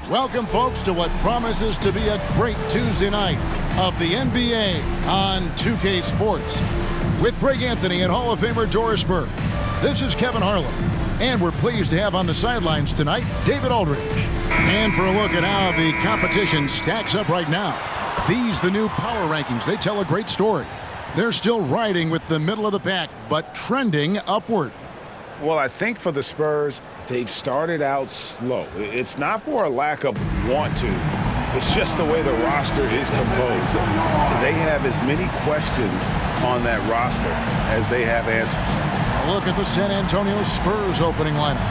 Welcome, folks, to what promises to be a great Tuesday night of the NBA on 2K Sports. With Greg Anthony and Hall of Famer Doris Burke, this is Kevin Harlan. And we're pleased to have on the sidelines tonight, David Aldridge. And for a look at how the competition stacks up right now, these the new power rankings. They tell a great story. They're still riding with the middle of the pack, but trending upward. Well, I think for the Spurs, they've started out slow. It's not for a lack of want to. It's just the way the roster is composed. They have as many questions on that roster as they have answers. A look at the San Antonio Spurs opening lineup.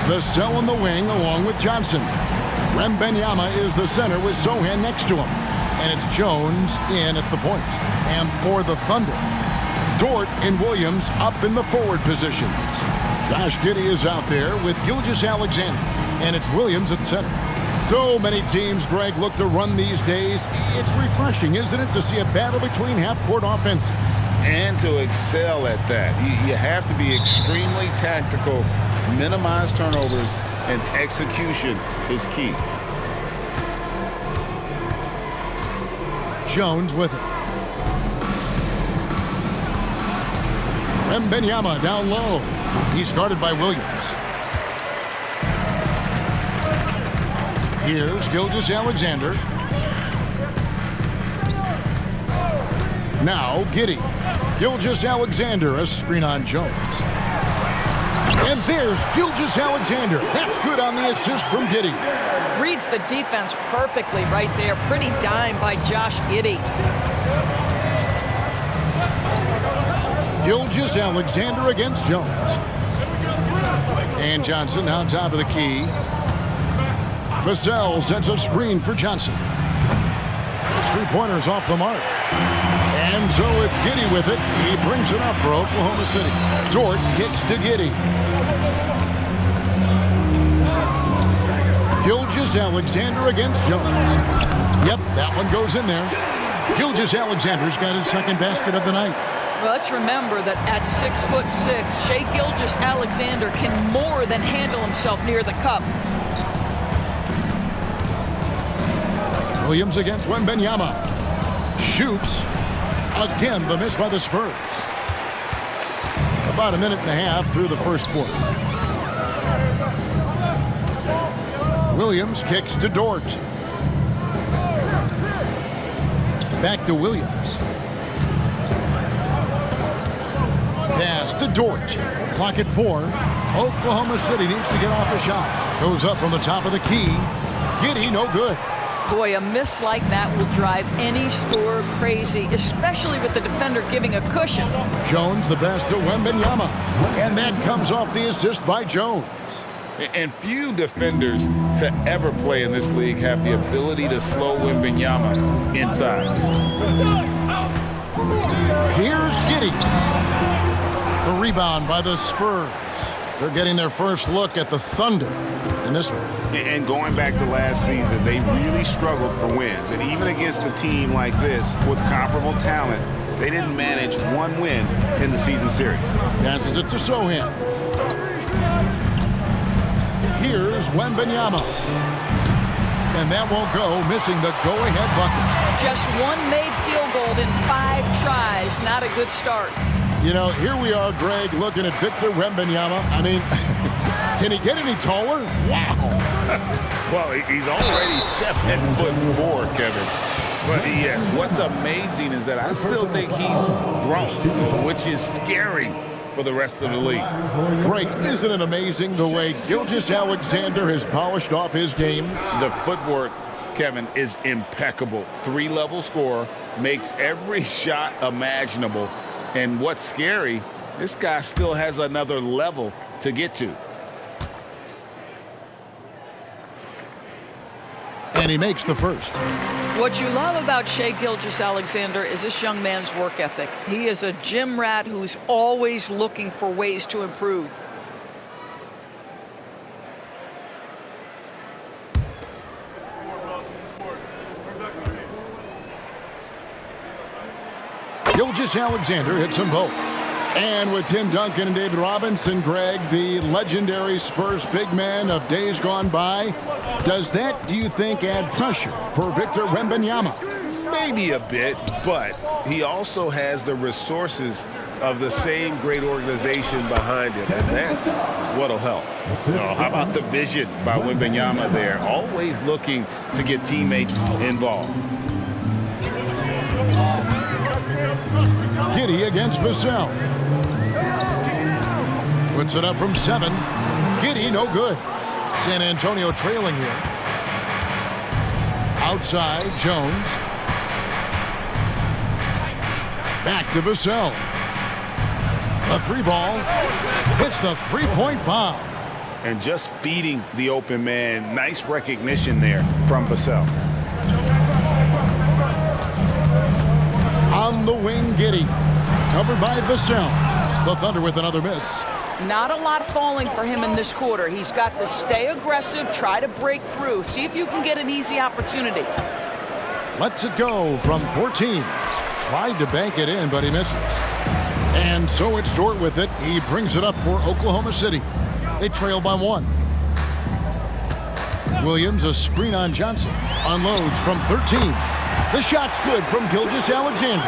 Vassell in the wing along with Johnson. Wembanyama is the center with Sohan next to him. And it's Jones in at the point. And for the Thunder, Dort and Williams up in the forward positions. Josh Giddey is out there with Gilgeous-Alexander. And it's Williams at center. So many teams, Greg, look to run these days. It's refreshing, isn't it, to see a battle between half-court offenses? And to excel at that. You have to be extremely tactical, minimize turnovers, and execution is key. Jones with it. Wembanyama down low. He's guarded by Williams. Here's Gilgeous-Alexander. Now Giddey. Gilgeous-Alexander, a screen on Jones. And there's Gilgeous-Alexander. That's good on the assist from Giddey. Reads the defense perfectly right there. Pretty dime by Josh Giddey. Gilgeous-Alexander against Jones. And Johnson on top of the key. Vassell sends a screen for Johnson. His three-pointers off the mark. And so it's Giddey with it. He brings it up for Oklahoma City. Dort kicks to Giddey. Gilgeous-Alexander against Jones. Yep, that one goes in there. Gilgeous-Alexander's got his second basket of the night. Well, let's remember that at 6'6", Shai Gilgeous-Alexander can more than handle himself near the cup. Williams against Wembanyama. Shoots. Again, the miss by the Spurs. About a minute and a half through the first quarter. Williams kicks to Dort. Back to Williams. Pass to Dort. Clock at 4. Oklahoma City needs to get off a shot. Goes up from the top of the key. Giddey, no good. Boy, a miss like that will drive any scorer crazy, especially with the defender giving a cushion. Jones the best to Wembanyama. And that comes off the assist by Jones. And few defenders to ever play in this league have the ability to slow Wembanyama inside. Here's Giddey. The rebound by the Spurs. They're getting their first look at the Thunder in this one. And going back to last season, they really struggled for wins. And even against a team like this with comparable talent, they didn't manage one win in the season series. Passes it to Sohan. Here's Wembanyama. And that won't go, missing the go-ahead bucket. Just one made field goal in 5 tries. Not a good start. You know, here we are, Greg, looking at Victor Wembanyama. I mean, can he get any taller? Wow. Well, he's already 7'4", Kevin. But yes, what's amazing is that I still think he's grown, which is scary for the rest of the league. Greg, isn't it amazing the way Gilgeous-Alexander has polished off his game? The footwork, Kevin, is impeccable. 3-level scorer, makes every shot imaginable. And what's scary, this guy still has another level to get to. And he makes the first. What you love about Shai Gilgeous-Alexander is this young man's work ethic. He is a gym rat who's always looking for ways to improve. Gilgeous-Alexander hits them both. And with Tim Duncan and David Robinson, Greg, the legendary Spurs big man of days gone by, does that, do you think, add pressure for Victor Wembanyama? Maybe a bit, but he also has the resources of the same great organization behind him, and that's what'll help. How about the vision by Wembanyama there? Always looking to get teammates involved. Giddey against Vassell. Puts it up from 7. Giddey, no good. San Antonio trailing here. Outside, Jones. Back to Vassell. A 3-ball. Hits the 3-point bomb. And just feeding the open man. Nice recognition there from Vassell. On the wing, Giddey. Covered by Vassell. The Thunder with another miss. Not a lot falling for him in this quarter. He's got to stay aggressive, try to break through, see if you can get an easy opportunity. Lets it go from 14. Tried to bank it in, but he misses. And so it's Dort with it. He brings it up for Oklahoma City. They trail by 1. Williams, a screen on Johnson. Unloads from 13. The shot's good from Gilgeous-Alexander.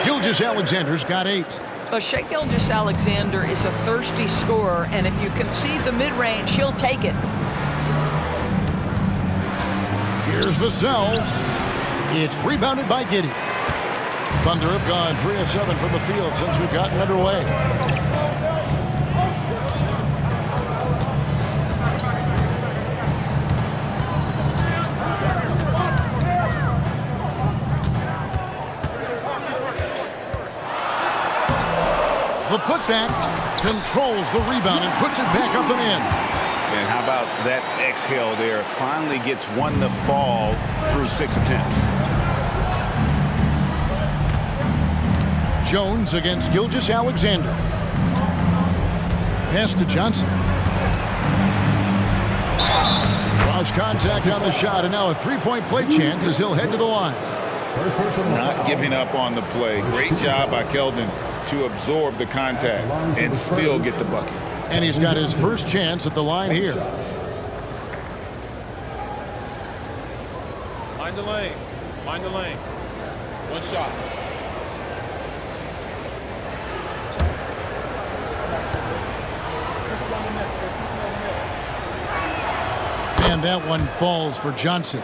Gilgeous-Alexander's got 8. Well, Shai Gilgeous-Alexander is a thirsty scorer, and if you concede the mid-range, he'll take it. Here's Vassell. It's rebounded by Giddey. Thunder have gone 3 of 7 from the field since we've gotten underway. The putback controls the rebound and puts it back up and in. And how about that exhale there? Finally gets one to fall through 6 attempts. Jones against Gilgeous-Alexander. Pass to Johnson. Cross contact on the shot, and now a 3-point play chance as he'll head to the line. Not giving up on the play. Great job by Keldon to absorb the contact and still get the bucket. And he's got his first chance at the line here. Mind the lanes. Mind the lanes. One shot. And that one falls for Johnson.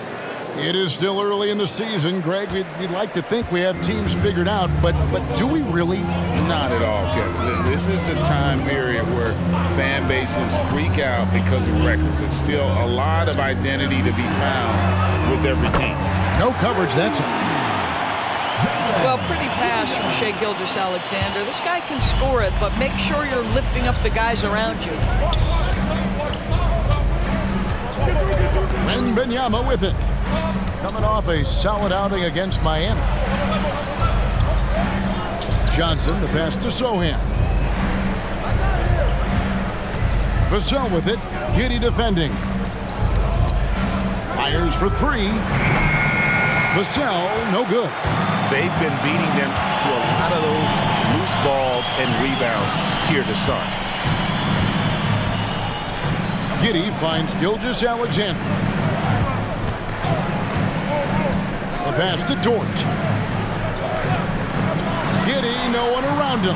It is still early in the season, Greg. We'd like to think we have teams figured out, but do we really? Not at all, Kevin. This is the time period where fan bases freak out because of records. It's still a lot of identity to be found with every team. No coverage that time. Well, pretty pass from Shai Gilgeous-Alexander. This guy can score it, but make sure you're lifting up the guys around you. Wembanyama with it. Coming off a solid outing against Miami. Johnson, the pass to Sohan. Vassell with it. Giddey defending. Fires for 3. Vassell, no good. They've been beating them to a lot of those loose balls and rebounds here to start. Giddey finds Gilgeous-Alexander. The pass to Dort. Giddey, no one around him.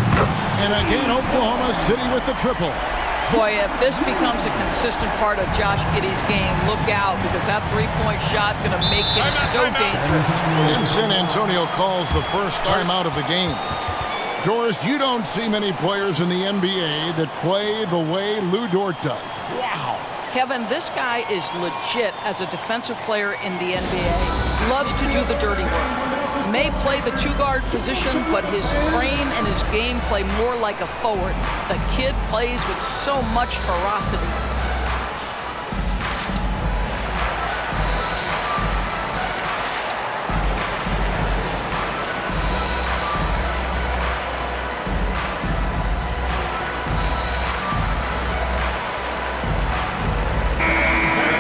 And again, Oklahoma City with the triple. Boy, if this becomes a consistent part of Josh Giddey's game, look out, because that 3-point shot's going to make him so dangerous. And San Antonio calls the first timeout of the game. Doris, you don't see many players in the NBA that play the way Lou Dort does. Wow. Kevin, this guy is legit as a defensive player in the NBA. Loves to do the dirty work. May play the 2-guard position, but his frame and his game play more like a forward. The kid plays with so much ferocity.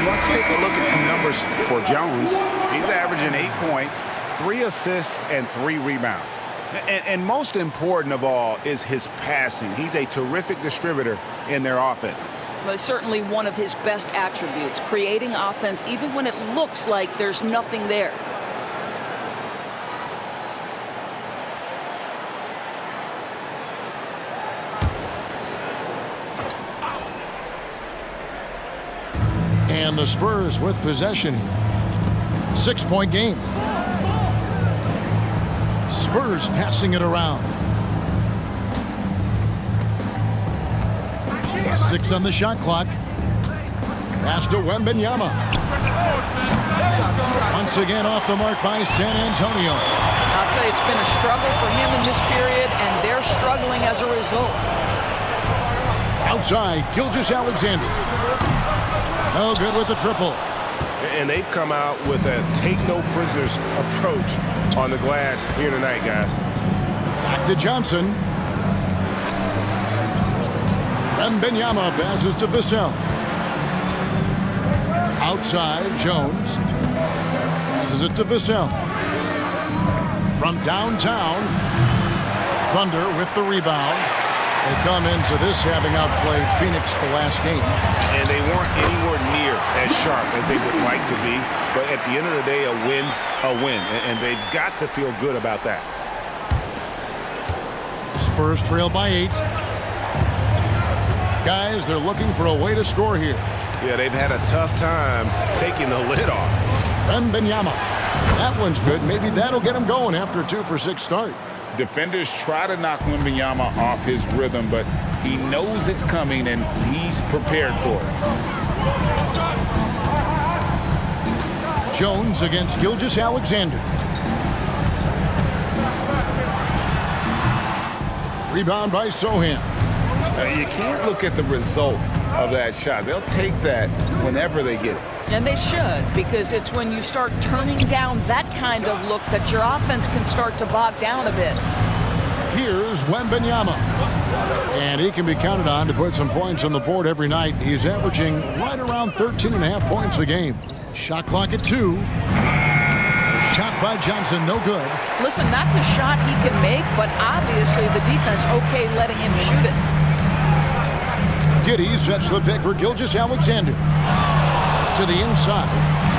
Let's take a look at some numbers for Jones. He's averaging 8 points, 3 assists, and 3 rebounds. And most important of all is his passing. He's a terrific distributor in their offense. Well, certainly one of his best attributes, creating offense even when it looks like there's nothing there. And the Spurs with possession. 6-point game. Spurs passing it around. 6 on the shot clock. Pass to Wembanyama. Once again off the mark by San Antonio. I'll tell you, it's been a struggle for him in this period, and they're struggling as a result. Outside, Gilgeous-Alexander. No good with the triple. And they've come out with a take-no-prisoners approach on the glass here tonight, guys. Back to Johnson. Wembanyama passes to Vassell. Outside, Jones. Passes it to Vassell. From downtown, Thunder with the rebound. They come into this having outplayed Phoenix the last game. And they weren't anywhere near as sharp as they would like to be. But at the end of the day, a win's a win. And they've got to feel good about that. Spurs trail by 8. Guys, they're looking for a way to score here. Yeah, they've had a tough time taking the lid off. Wembanyama. That one's good. Maybe that'll get him going after a 2-for-6 start. Defenders try to knock Wembanyama off his rhythm, but he knows it's coming and he's prepared for it. Jones against Gilgeous-Alexander. Rebound by Sohan. You can't look at the result of that shot. They'll take that whenever they get it. And they should, because it's when you start turning down that kind of look that your offense can start to bog down a bit. Here's Wembanyama. And he can be counted on to put some points on the board every night. He's averaging right around 13.5 points a game. Shot clock at 2. Shot by Johnson, no good. Listen, that's a shot he can make, but obviously the defense okay letting him shoot it. Giddey sets the pick for Gilgeous-Alexander. To the inside.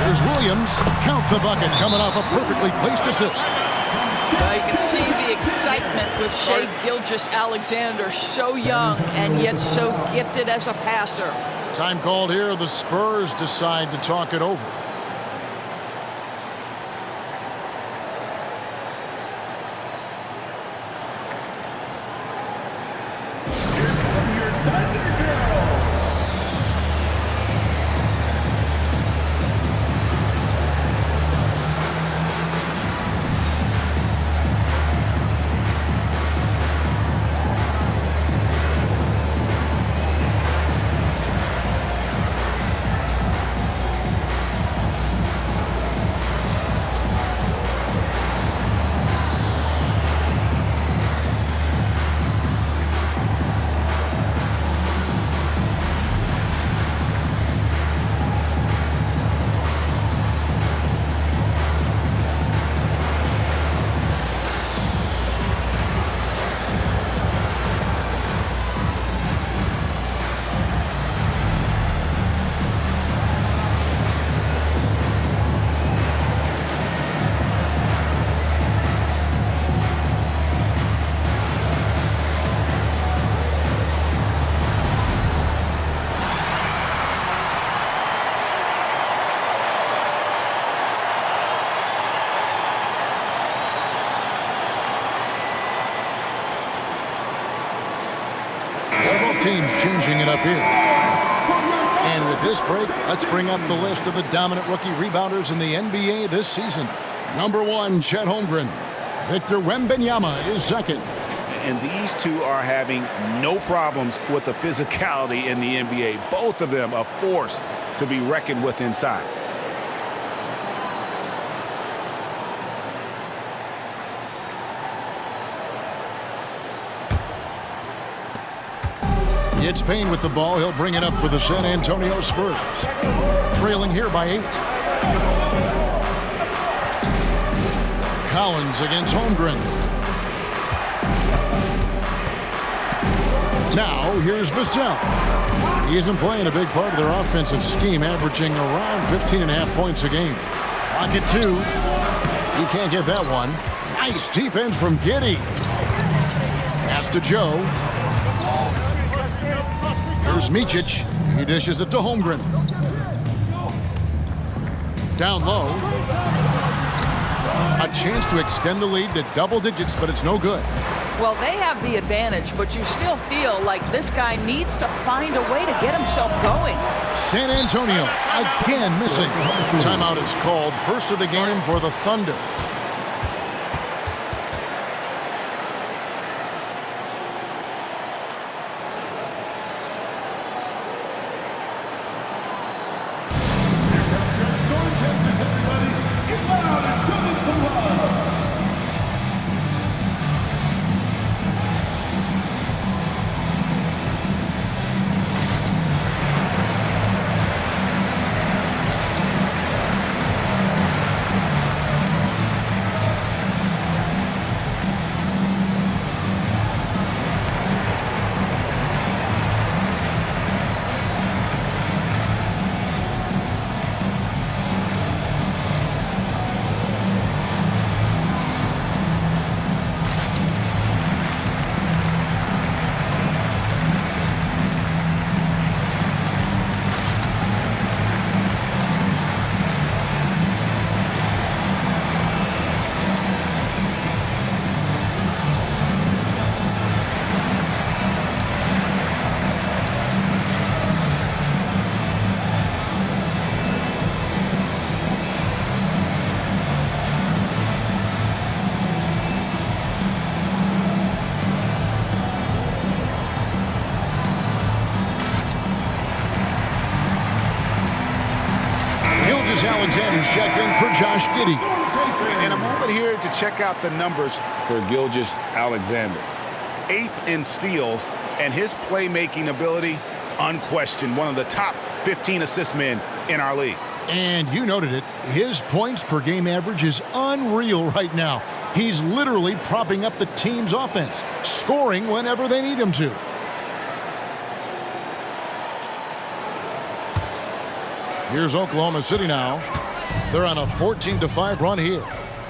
There's Williams. Count the bucket coming off a perfectly placed assist. Now you can see the excitement with Shai Gilgeous-Alexander, so young and yet so gifted as a passer. Time called here. The Spurs decide to talk it over. Teams changing it up here. And with this break, let's bring up the list of the dominant rookie rebounders in the NBA this season. Number 1, Chet Holmgren. Victor Wembanyama is second. And these two are having no problems with the physicality in the NBA. Both of them a force to be reckoned with inside. It's Payne with the ball. He'll bring it up for the San Antonio Spurs. Trailing here by 8. Collins against Holmgren. Now, here's Vassell. He isn't playing a big part of their offensive scheme, averaging around 15.5 points a game. Lock it 2. He can't get that one. Nice defense from Giddey. Pass to Joe. Here's Micic. He dishes it to Holmgren. Down low. A chance to extend the lead to double digits, but it's no good. Well, they have the advantage, but you still feel like this guy needs to find a way to get himself going. San Antonio again missing. Timeout is called. First of the game for the Thunder. Alexander's checking for Josh Giddey. And a moment here to check out the numbers for Gilgeous Alexander. 8th in steals, and his playmaking ability, unquestioned, one of the top 15 assist men in our league. And you noted it, his points per game average is unreal right now. He's literally propping up the team's offense, scoring whenever they need him to. Here's Oklahoma City now. They're on a 14-5 run here.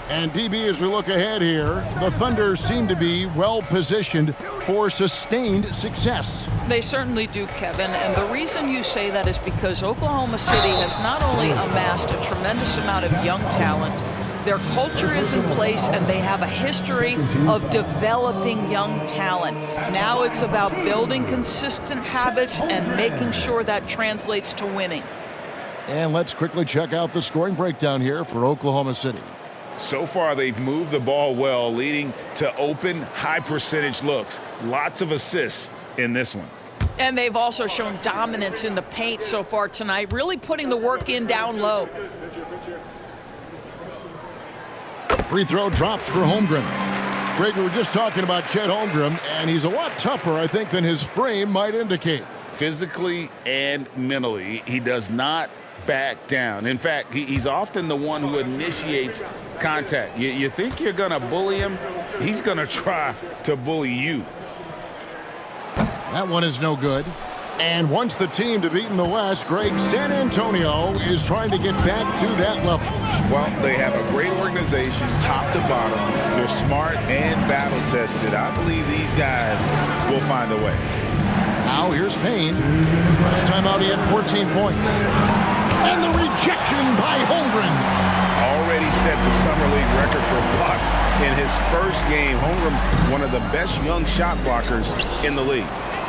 And DB, as we look ahead here, the Thunder seem to be well-positioned for sustained success. They certainly do, Kevin. And the reason you say that is because Oklahoma City has not only amassed a tremendous amount of young talent, their culture is in place, and they have a history of developing young talent. Now it's about building consistent habits and making sure that translates to winning. And let's quickly check out the scoring breakdown here for Oklahoma City. So far, they've moved the ball well, leading to open, high-percentage looks. Lots of assists in this one. And they've also shown dominance in the paint so far tonight, really putting the work in down low. Free throw drops for Holmgren. Greg, we were just talking about Chet Holmgren, and he's a lot tougher, I think, than his frame might indicate. Physically and mentally, he does not back down. In fact, he's often the one who initiates contact. You think you're going to bully him, he's going to try to bully you. That one is no good. And once the team to beat in the West, Greg, San Antonio is trying to get back to that level. Well, they have a great organization, top to bottom. They're smart and battle-tested. I believe these guys will find a way. Now here's Payne. Last time out he had 14 points. And the rejection by Holmgren. Already set the Summer League record for blocks in his first game. Holmgren, one of the best young shot blockers in the league.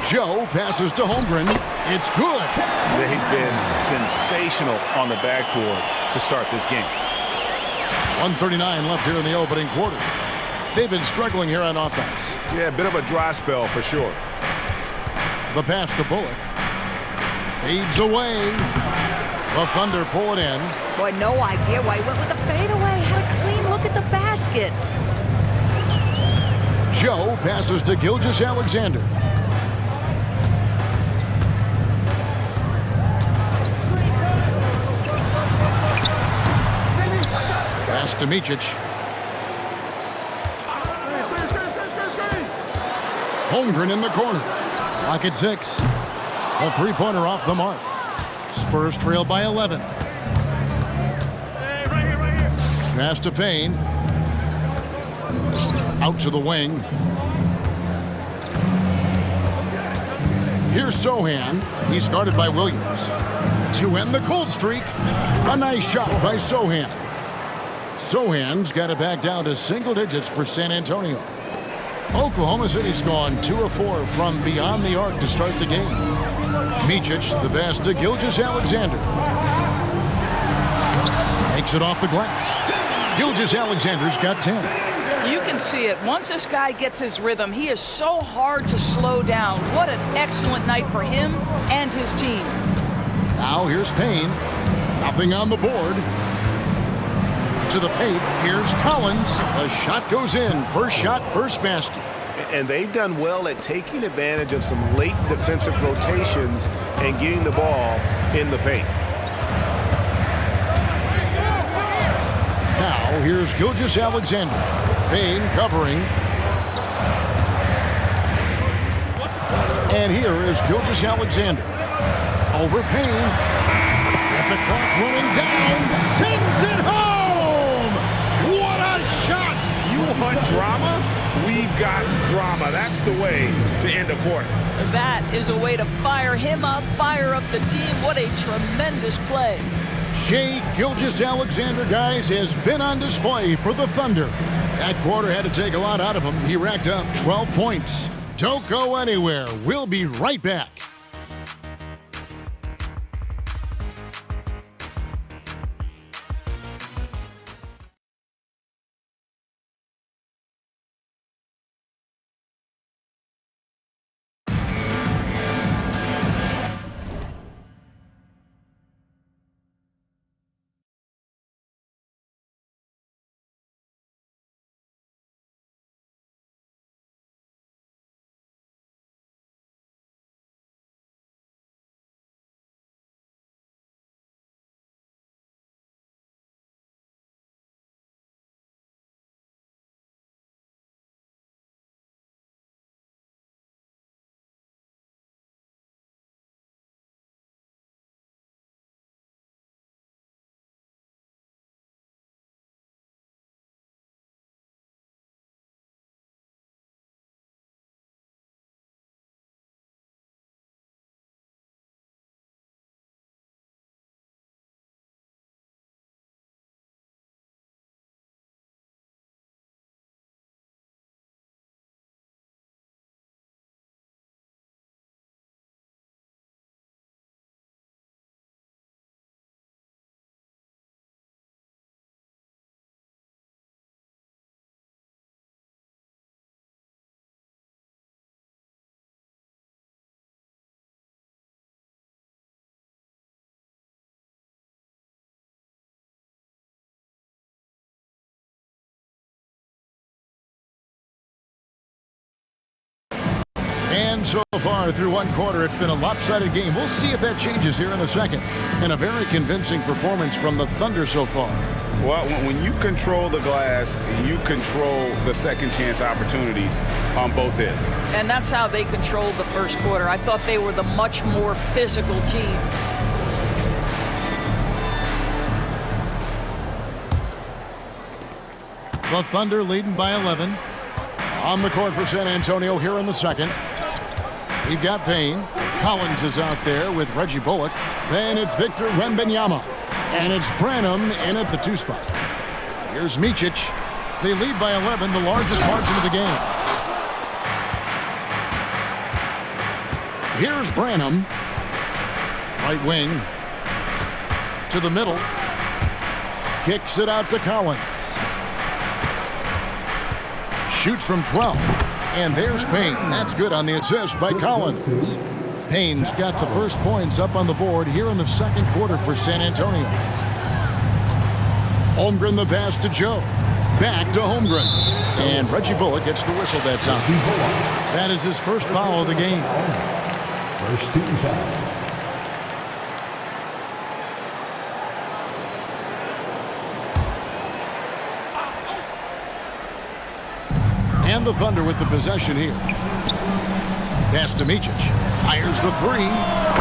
Joe passes to Holmgren. It's good. They've been sensational on the backboard to start this game. 1:39 left here in the opening quarter. They've been struggling here on offense. Yeah, a bit of a dry spell for sure. The pass to Bullock. Fades away. The Thunder pull it in. Boy, no idea why he went with the fadeaway. Had a clean look at the basket. Joe passes to Gilgeous Alexander. Pass to Micic. Holmgren in the corner. Clock at 6. A three-pointer off the mark. Spurs trail by 11. Pass to Payne. Out to the wing. Here's Sohan. He's guarded by Williams. To end the cold streak, a nice shot by Sohan. Sohan's got it back down to single digits for San Antonio. Oklahoma City's gone 2 of 4 from beyond the arc to start the game. Micic, the pass to Gilgeous-Alexander. Takes it off the glass. Gilgeous-Alexander's got 10. You can see it. Once this guy gets his rhythm, he is so hard to slow down. What an excellent night for him and his team. Now here's Payne. Nothing on the board. To the paint. Here's Collins. The shot goes in. First shot, first basket. And they've done well at taking advantage of some late defensive rotations and getting the ball in the paint. Now here's Gilgeous-Alexander. Payne covering. And here is Gilgeous-Alexander. Over Payne. At the clock running down. Sends it home! What a shot! You want drama? We've got drama. That's the way to end a quarter. That is a way to fire him up, fire up the team. What a tremendous play. Shai Gilgeous-Alexander, guys, has been on display for the Thunder. That quarter had to take a lot out of him. He racked up 12 points. Don't go anywhere. We'll be right back. And so far through one quarter, it's been a lopsided game. We'll see if that changes here in the second. And a very convincing performance from the Thunder so far. Well, when you control the glass, you control the second chance opportunities on both ends. And that's how they controlled the first quarter. I thought they were the much more physical team. The Thunder leading by 11. On the court for San Antonio here in the second. We've got Payne. Collins is out there with Reggie Bullock. Then it's Victor Wembanyama. And it's Branham in at the 2 spot. Here's Micic. They lead by 11, the largest margin of the game. Here's Branham. Right wing. To the middle. Kicks it out to Collins. Shoots from 12. And there's Payne. That's good on the assist by Collins. Payne's got the first points up on the board here in the second quarter for San Antonio. Holmgren the pass to Joe. Back to Holmgren. And Reggie Bullock gets the whistle that time. That is his first foul of the game. First team foul. And the Thunder with the possession here. Pass to Micic. Fires the three.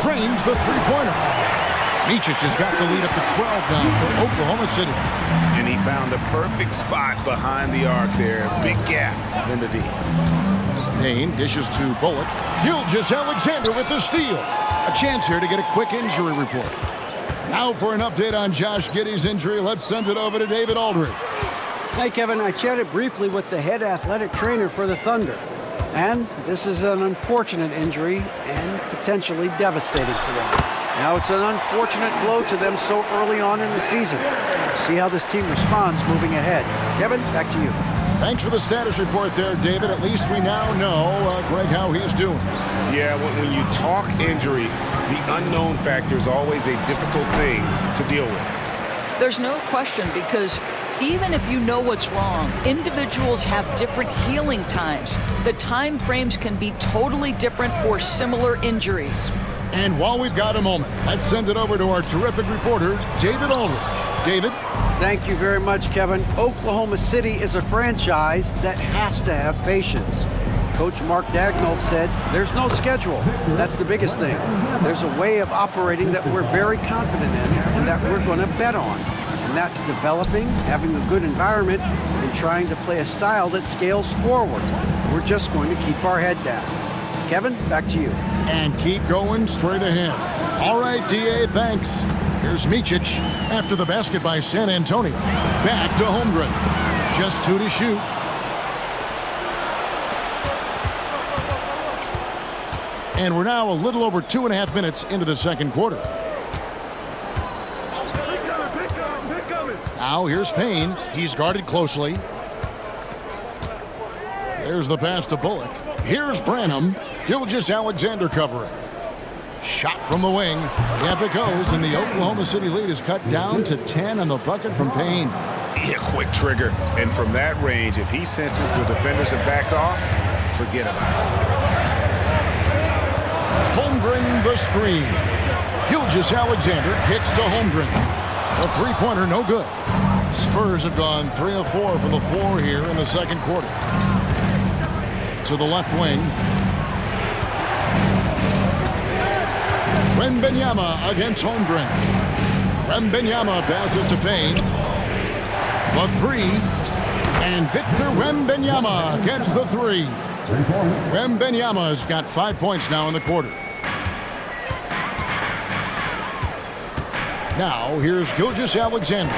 Trains the three-pointer. Micic has got the lead up to 12 now for Oklahoma City. And he found the perfect spot behind the arc there. Big gap in the D. Payne dishes to Bullock. Gilgeous-Alexander with the steal. A chance here to get a quick injury report. Now for an update on Josh Giddey's injury, let's send it over to David Aldridge. Hi, Kevin. I chatted briefly with the head athletic trainer for the Thunder. And this is an unfortunate injury and potentially devastating for them. Now it's an unfortunate blow to them so early on in the season. See how this team responds moving ahead. Kevin, back to you. Thanks for the status report there, David. At least we now know, Greg, how he's doing. Yeah, when you talk injury, the unknown factor is always a difficult thing to deal with. There's no question, because even if you know what's wrong, individuals have different healing times. The time frames can be totally different for similar injuries. And while we've got a moment, let's send it over to our terrific reporter, David Aldridge. David? Thank you very much, Kevin. Oklahoma City is a franchise that has to have patience. Coach Mark Daigneault said, there's no schedule. That's the biggest thing. There's a way of operating that we're very confident in and that we're going to bet on. And that's developing, having a good environment, and trying to play a style that scales forward. We're just going to keep our head down. Kevin, back to you. And keep going straight ahead. All right, D.A., thanks. Here's Micic after the basket by San Antonio. Back to Holmgren. Just 2 to shoot. And we're now a little over 2.5 minutes into the second quarter. Now here's Payne. He's guarded closely. There's the pass to Bullock. Here's Branham. Gilgeous-Alexander covering. Shot from the wing. Yep, it goes, and the Oklahoma City lead is cut down to 10 on the bucket from Payne. Yeah, quick trigger. And from that range, if he senses the defenders have backed off, forget about it. Holmgren the screen. Gilgeous-Alexander kicks to Holmgren. The three-pointer no good. Spurs have gone 3 of 4 from the floor here in the second quarter. To the left wing. Wembanyama against Holmgren. Wembanyama passes to Payne. The three. And Victor Wembanyama gets the three. Wembanyama's got 5 points now in the quarter. Now here's Gilgeous-Alexander.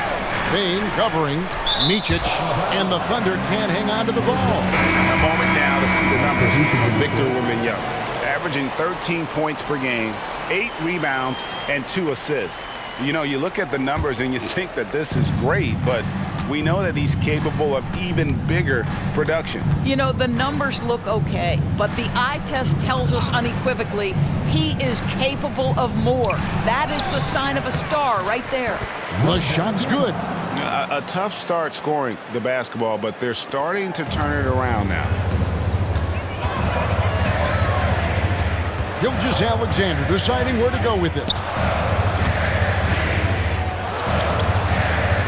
Payne covering. Micic. And the Thunder can't hang on to the ball. A moment now to see the numbers for Victor Wembanyama. Averaging 13 points per game, 8 rebounds, and 2 assists. You know, you look at the numbers and you think that this is great, but we know that he's capable of even bigger production. You know, the numbers look okay, but the eye test tells us unequivocally he is capable of more. That is the sign of a star right there. The shot's good. A tough start scoring the basketball, but they're starting to turn it around now. Gilgeous-Alexander deciding where to go with it.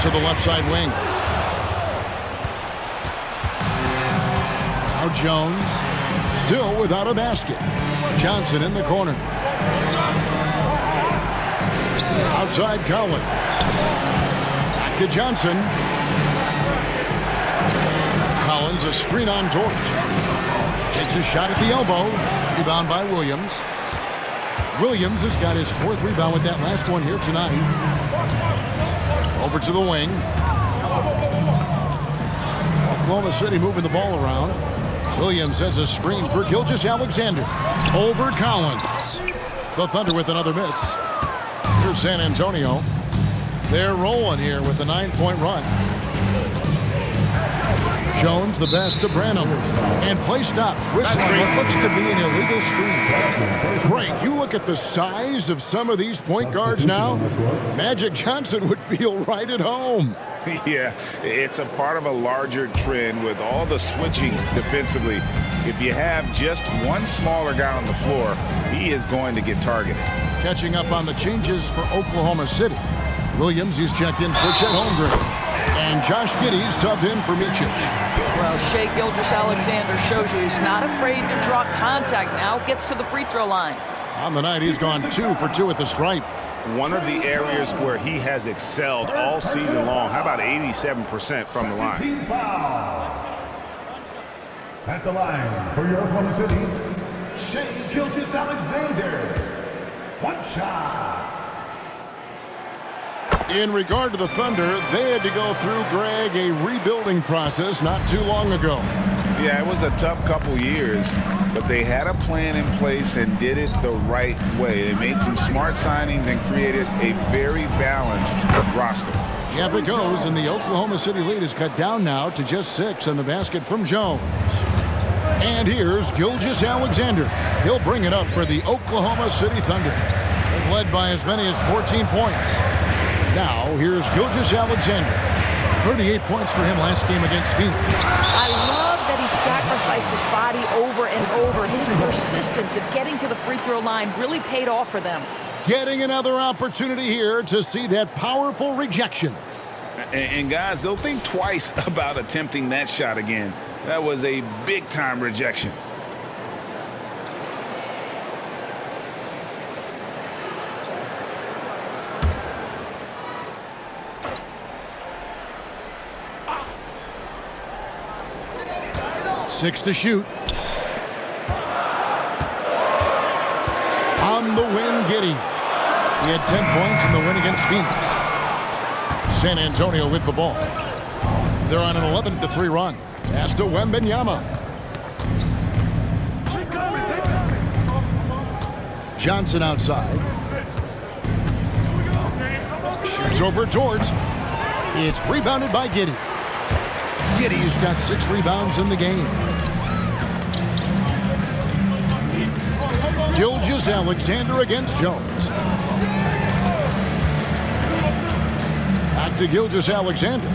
To the left side wing. Now Jones, still without a basket. Johnson in the corner. Outside Collins. Back to Johnson. Collins, a screen on George. Takes a shot at the elbow. Rebound by Williams. Williams has got his 4th rebound with that last one here tonight. Over to the wing. Oklahoma City moving the ball around. Williams sends a screen for Gilgeous-Alexander. Over Collins. The Thunder with another miss. Here's San Antonio. They're rolling here with a 9-point run. Jones, the pass to Branham. And play stops. Whistling what looks to be an illegal screen. Frank, you look at the size of some of these point guards now. Magic Johnson would feel right at home. Yeah, it's a part of a larger trend with all the switching defensively. If you have just one smaller guy on the floor, he is going to get targeted. Catching up on the changes for Oklahoma City. Williams, he's checked in for Chet Holmgren. And Josh Giddey subbed in for Micic. Well, Shai Gilgeous-Alexander shows you he's not afraid to draw contact now. Gets to the free throw line. On the night, he's gone 2 for 2 at the stripe. One of the areas where he has excelled all season long. How about 87% from the line? Team foul. At the line for your Oklahoma City, Shai Gilgeous-Alexander. One shot. In regard to the Thunder, they had to go through, Greg, a rebuilding process not too long ago. Yeah, it was a tough couple years, but they had a plan in place and did it the right way. They made some smart signings and created a very balanced roster. Yep, it goes, and the Oklahoma City lead is cut down now to just 6 on the basket from Jones. And here's Gilgeous-Alexander. He'll bring it up for the Oklahoma City Thunder. They've led by as many as 14 points. Now, here's Gilgeous-Alexander. 38 points for him last game against Phoenix. I love that he sacrificed his body over and over. His persistence at getting to the free throw line really paid off for them. Getting another opportunity here to see that powerful rejection. And guys, they'll think twice about attempting that shot again. That was a big-time rejection. Six to shoot. On the win, Giddey. He had 10 points in the win against Phoenix. San Antonio with the ball. They're on an 11-3 run. Pass to Wembanyama. Johnson outside. Shoots over George. It's rebounded by Giddey. Giddey's got 6 rebounds in the game. Gilgeous-Alexander against Jones. Back to Gilgeous-Alexander.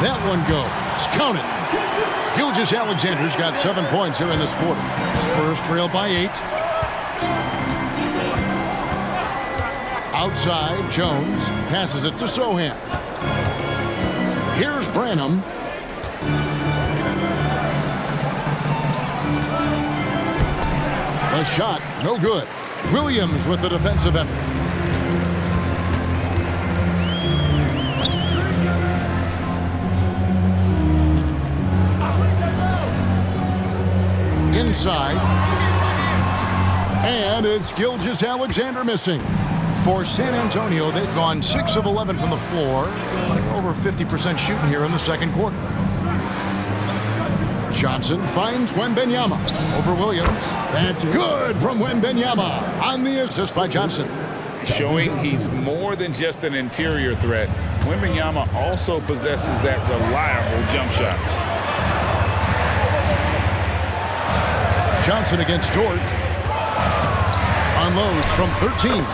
That one goes. Count it. Gilgeous-Alexander's got 7 points here in this quarter. Spurs trail by 8. Outside, Jones passes it to Sohan. Here's Branham. The shot, no good. Williams with the defensive effort. Inside. And it's Gilgeous-Alexander missing. For San Antonio, they've gone 6 of 11 from the floor. Over 50% shooting here in the second quarter. Johnson finds Wembanyama over Williams. That's good from Wembanyama on the assist by Johnson. Showing he's more than just an interior threat. Wembanyama also possesses that reliable jump shot. Johnson against Dort. Unloads from 13.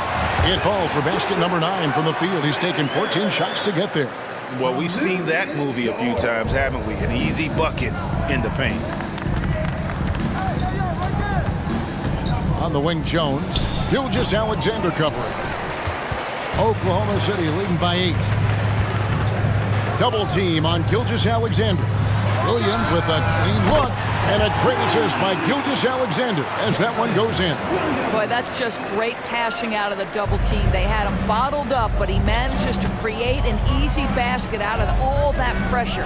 It falls for basket number 9 from the field. He's taken 14 shots to get there. Well, we've seen that movie a few times, haven't we? An easy bucket in the paint. On the wing, Jones. Gilgeous-Alexander covering. Oklahoma City leading by 8. Double team on Gilgeous-Alexander. Williams with a clean look. And a great assist by Gilgeous-Alexander as that one goes in. Boy, that's just great passing out of the double team. They had him bottled up, but he manages to create an easy basket out of all that pressure.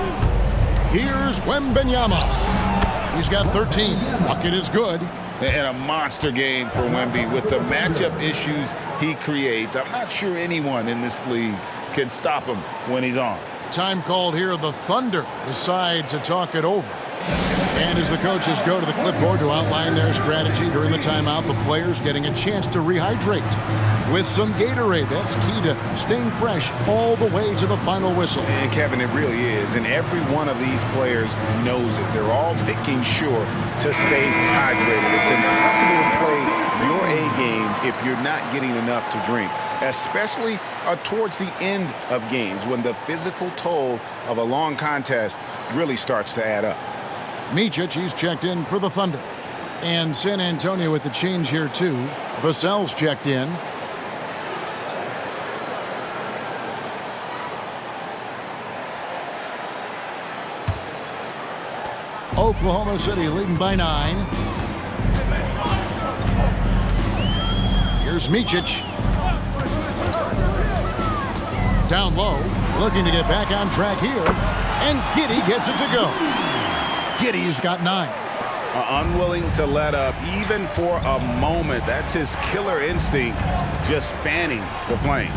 Here's Wembanyama. He's got 13. Bucket is good. And a monster game for Wemby with the matchup issues he creates. I'm not sure anyone in this league can stop him when he's on. Time called here. The Thunder decide to talk it over. And as the coaches go to the clipboard to outline their strategy during the timeout, the players getting a chance to rehydrate with some Gatorade. That's key to staying fresh all the way to the final whistle. And Kevin, it really is. And every one of these players knows it. They're all making sure to stay hydrated. It's impossible to play your A game if you're not getting enough to drink, especially towards the end of games when the physical toll of a long contest really starts to add up. Micic, he's checked in for the Thunder. And San Antonio with the change here, too. Vassell's checked in. Oklahoma City leading by 9. Here's Micic. Down low, looking to get back on track here. And Giddey gets it to go. Giddey's got 9. Unwilling to let up even for a moment. That's his killer instinct, just fanning the flames.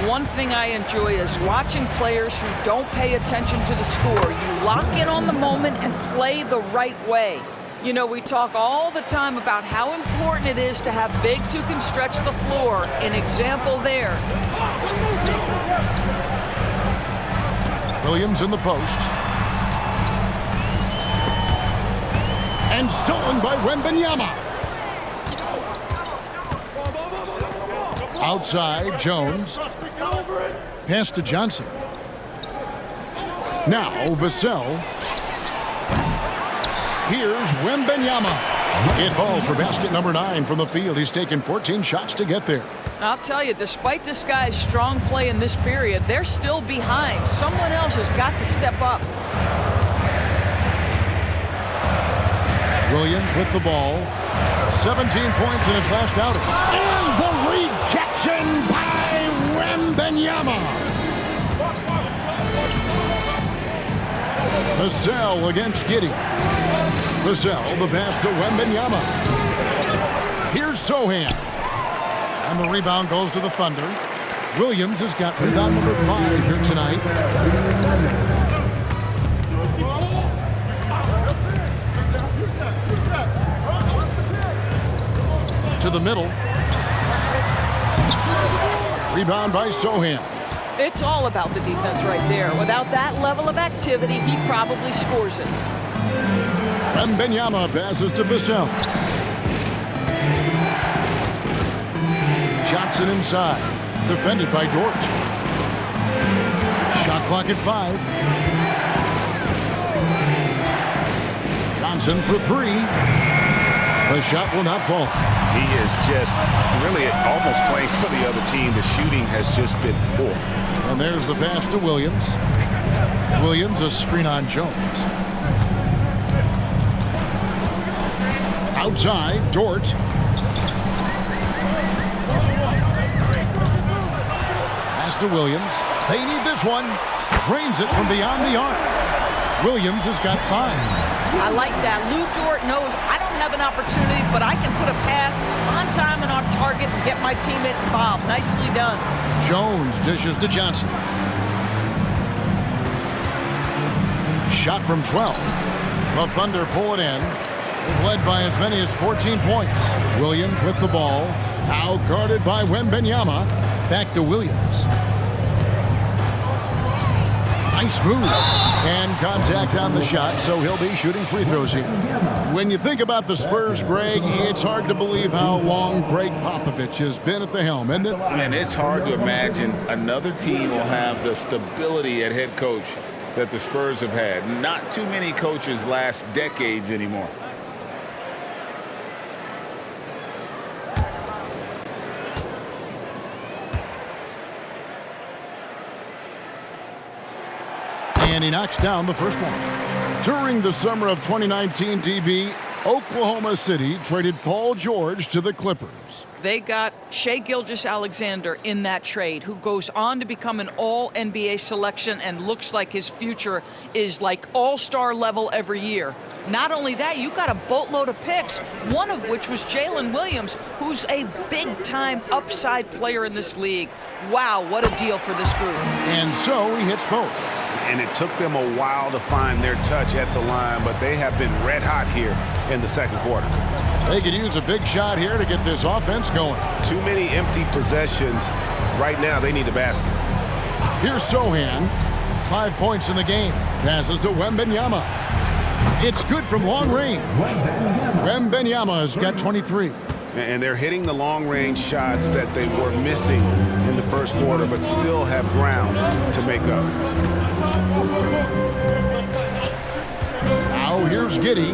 One thing I enjoy is watching players who don't pay attention to the score. You lock in on the moment and play the right way. You know, we talk all the time about how important it is to have bigs who can stretch the floor. An example there. Williams in the post. And stolen by Wembanyama. Outside, Jones. Pass to Johnson. Now, Vassell. Here's Wembanyama. It falls for basket number 9 from the field. He's taken 14 shots to get there. I'll tell you, despite this guy's strong play in this period, they're still behind. Someone else has got to step up. Williams with the ball. 17 points in his last outing. And the rejection by Wembanyama. Vassell against Giddey. Vassell, the pass to Wembanyama. Here's Sohan. And the rebound goes to the Thunder. Williams has got rebound number 5 here tonight. To the middle. Rebound by Sohan. It's all about the defense right there. Without that level of activity, he probably scores it. Wembanyama passes to Vassell. Johnson inside. Defended by Dort. Shot clock at 5. Johnson for 3. The shot will not fall. He is just really almost playing for the other team. The shooting has just been poor. And there's the pass to Williams. Williams, a screen on Jones. Outside, Dort. Pass to Williams. They need this one. Drains it from beyond the arc. Williams has got 5. I like that. Lou Dort knows I don't have an opportunity, but I can put a pass on time and on target and get my teammate involved. Nicely done. Jones dishes to Johnson. Shot from 12. The Thunder pull it in. They've led by as many as 14 points. Williams with the ball. Now guarded by Wembanyama. Back to Williams. Nice move. And contact on the shot, so he'll be shooting free throws here. When you think about the Spurs, Greg, it's hard to believe how long Greg Popovich has been at the helm, isn't it? And it's hard to imagine another team will have the stability at head coach that the Spurs have had. Not too many coaches last decades anymore. And he knocks down the first one. During the summer of 2019, DB, Oklahoma City traded Paul George to the Clippers. They got Shai Gilgeous-Alexander in that trade, who goes on to become an all-NBA selection and looks like his future is like all-star level every year. Not only that, you got a boatload of picks, one of which was Jalen Williams, who's a big-time upside player in this league. Wow, what a deal for this group. And so he hits both. And it took them a while to find their touch at the line, but they have been red hot here in the second quarter. They could use a big shot here to get this offense going. Too many empty possessions. Right now, they need a basket. Here's Sohan. 5 points in the game. Passes to Wembanyama. It's good from long range. Wembanyama has got 23. And they're hitting the long-range shots that they were missing in the first quarter, but still have ground to make up. Now here's Giddey.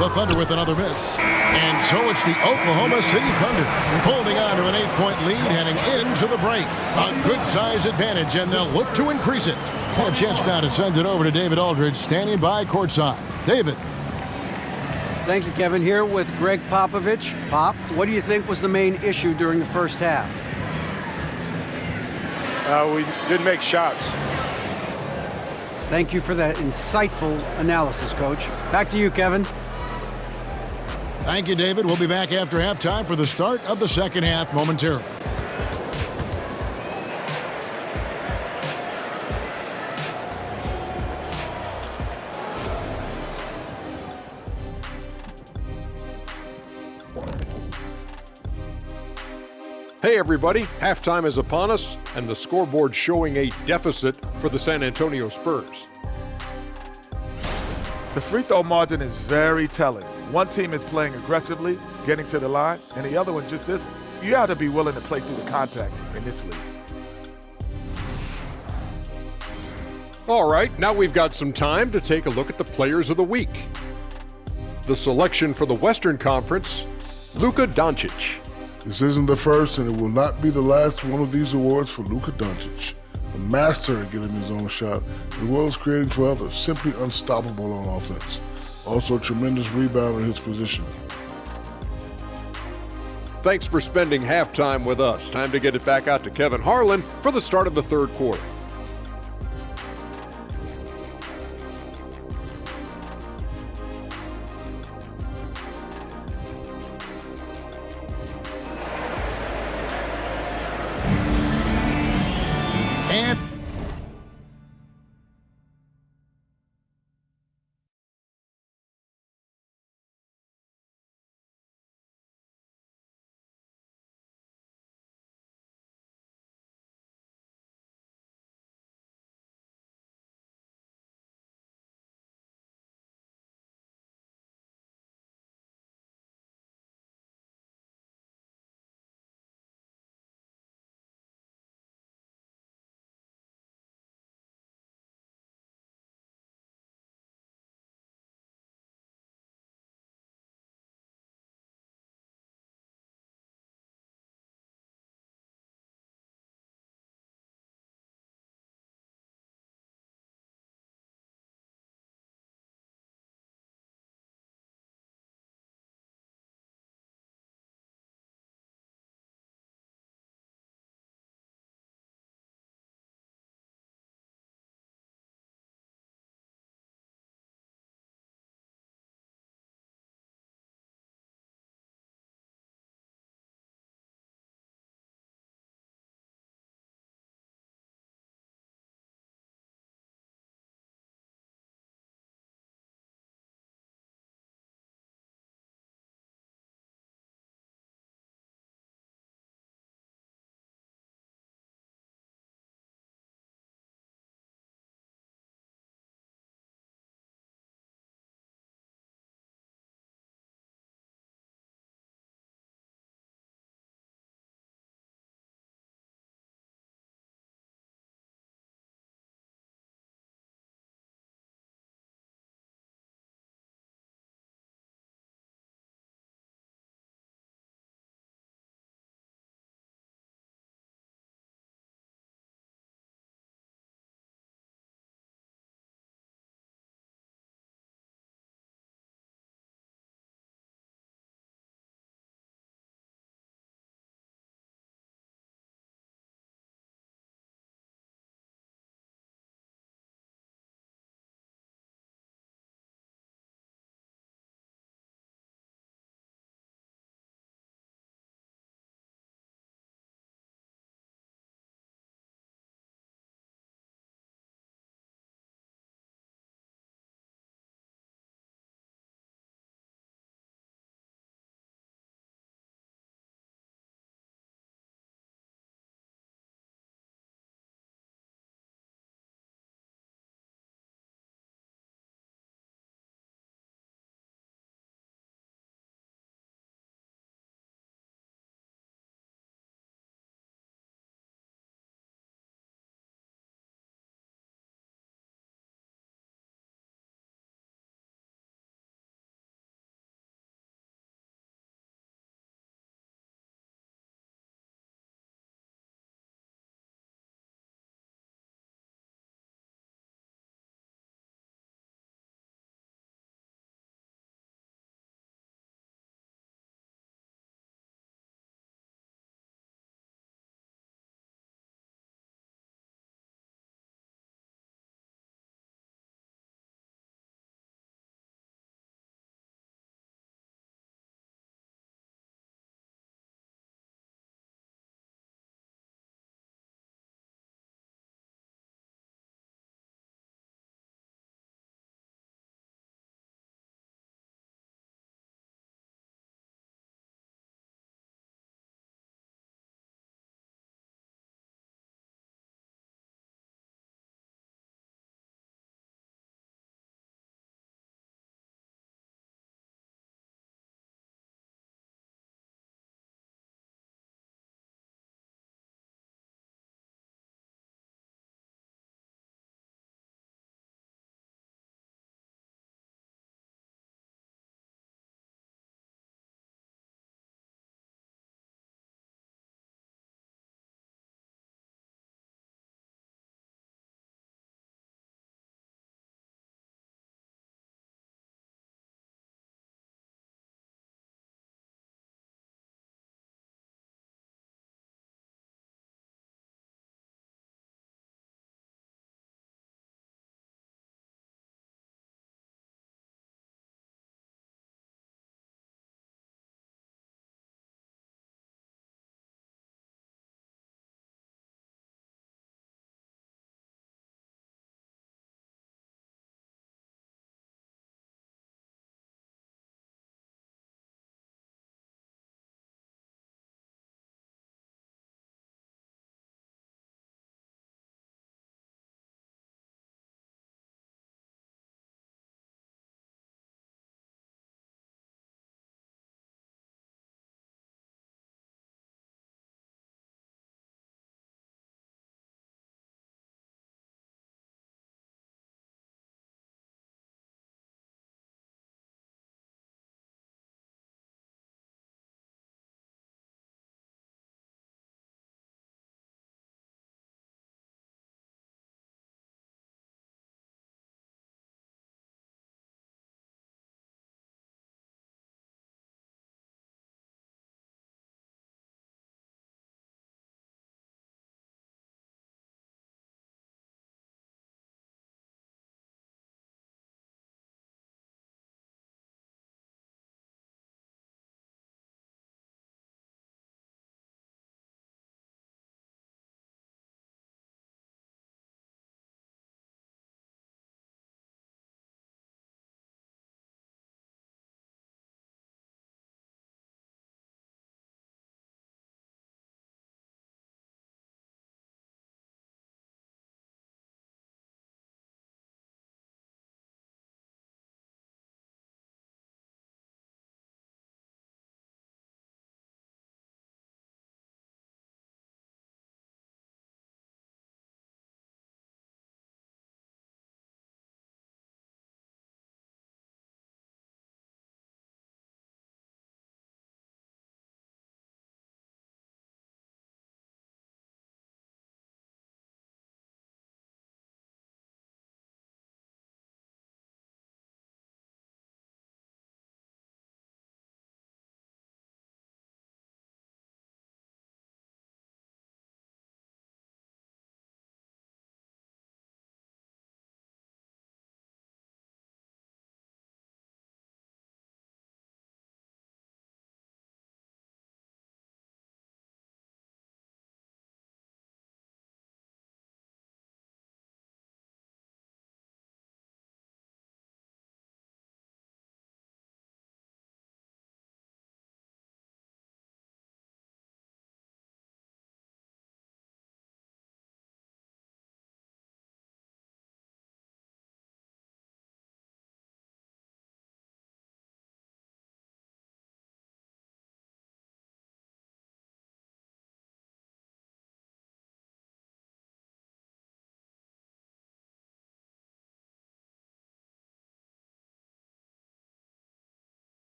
The Thunder with another miss. And so it's the Oklahoma City Thunder holding on to an 8-point lead heading into the break. A good size advantage, and they'll look to increase it. And a chance now to send it over to David Aldridge, standing by courtside. David. Thank you, Kevin. Here with Greg Popovich. Pop, what do you think was the main issue during the first half? We didn't make shots. Thank you for that insightful analysis, Coach. Back to you, Kevin. Thank you, David. We'll be back after halftime for the start of the second half momentarily. Hey everybody, halftime is upon us and the scoreboard showing a deficit for the San Antonio Spurs. The free throw margin is very telling. One team is playing aggressively, getting to the line, and the other one just isn't. You have to be willing to play through the contact in this league. All right, now we've got some time to take a look at the players of the week. The selection for the Western Conference, Luka Doncic. This isn't the first, and it will not be the last one of these awards for Luka Doncic. A master at getting his own shot, as well as creating for others, simply unstoppable on offense. Also a tremendous rebounder in his position. Thanks for spending halftime with us. Time to get it back out to Kevin Harlan for the start of the third quarter.